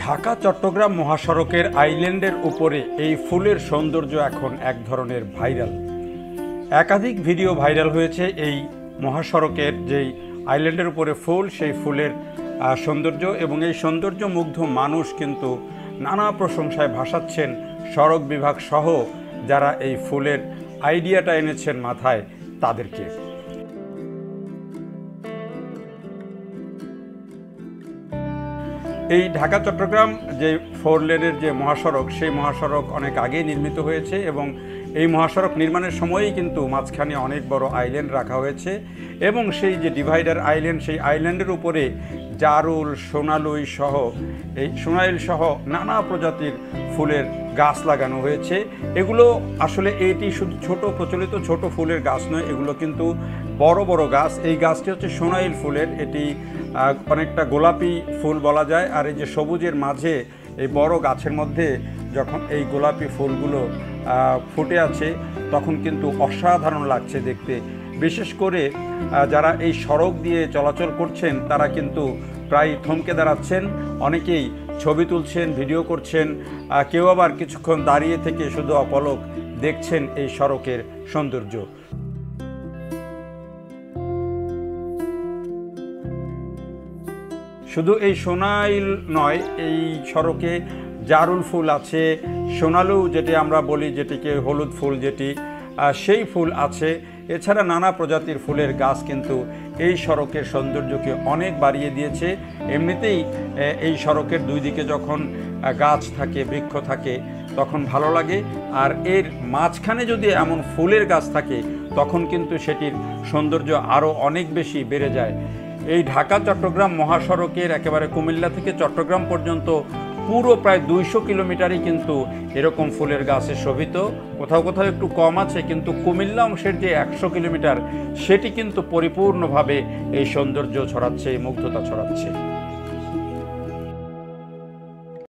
ঢাকা চট্টগ্রাম মহাসড়কের আইল্যান্ডের উপরে এই ফুলের সৌন্দর্য এখন এক ধরনের ভাইরাল। একাধিক ভিডিও ভাইরাল হয়েছে এই মহাসড়কের যেই আইল্যান্ডের উপরে ফুল, সেই ফুলের সৌন্দর্য, এবং এই সৌন্দর্য মুগ্ধ মানুষ কিন্তু নানা প্রশংসায় ভাসাচ্ছেন সড়ক বিভাগ সহ যারা এই ফুলের আইডিয়াটা এনেছেন মাথায় তাদেরকে। এই ঢাকা চট্টগ্রাম যে 4 লেনের যে মহাসড়ক, সেই মহাসড়ক অনেক আগেই নির্মিত হয়েছে এবং এই মহাসড়ক নির্মাণের সময়ই কিন্তু মাঝখানে অনেক বড় আইল্যান্ড রাখা হয়েছে এবং সেই যে ডিভাইডার আইল্যান্ড, সেই আইল্যান্ডের উপরে জারুল, সোনালুই সহ নানা প্রজাতির ফুলের গাছ লাগানো হয়েছে। এগুলো আসলে এটি শুধু প্রচলিত ছোট ফুলের গাছ নয়, এগুলো কিন্তু বড় বড় গাছ। এই গাছটি হচ্ছে সোনাইল ফুলের, এটি অনেকটা গোলাপি ফুল বলা যায়। আর এই যে সবুজের মাঝে এই বড় গাছের মধ্যে যখন এই গোলাপি ফুলগুলো ফুটে আছে তখন কিন্তু অসাধারণ লাগছে দেখতে। বিশেষ করে যারা এই সড়ক দিয়ে চলাচল করছেন তারা কিন্তু প্রায় থমকে দাঁড়াচ্ছেন, অনেকেই ছবি তুলছেন, ভিডিও করছেন, কেউ আবার কিছুক্ষণ দাঁড়িয়ে থেকে শুধু অপলক দেখছেন এই সড়কের সৌন্দর্য। শুধু এই সোনাইল নয়, এই সড়কে জারুল ফুল আছে, সোনালু যেটি আমরা বলি, যেটিকে হলুদ ফুল যেটি, সেই ফুল আছে। এছাড়া নানা প্রজাতির ফুলের গাছ কিন্তু এই সড়কের সৌন্দর্যকে অনেক বাড়িয়ে দিয়েছে। এমনিতেই এই সড়কের দুই দিকে যখন গাছ থাকে, বৃক্ষ থাকে, তখন ভালো লাগে। আর এর মাঝখানে যদি এমন ফুলের গাছ থাকে তখন কিন্তু সেটির সৌন্দর্য আরও অনেক বেশি বেড়ে যায়। এই ঢাকা চট্টগ্রাম মহাসড়কের একেবারে কুমিল্লা থেকে চট্টগ্রাম পর্যন্ত পুরো প্রায় 200 কিলোমিটারই কিন্তু এরকম ফুলের গাছে শোভিত। কোথাও কোথাও একটু কম আছে, কিন্তু কুমিল্লা অংশের যে 100 কিলোমিটার সেটি কিন্তু পরিপূর্ণভাবে এই সৌন্দর্য ছড়াচ্ছে, এই মুগ্ধতা ছড়াচ্ছে।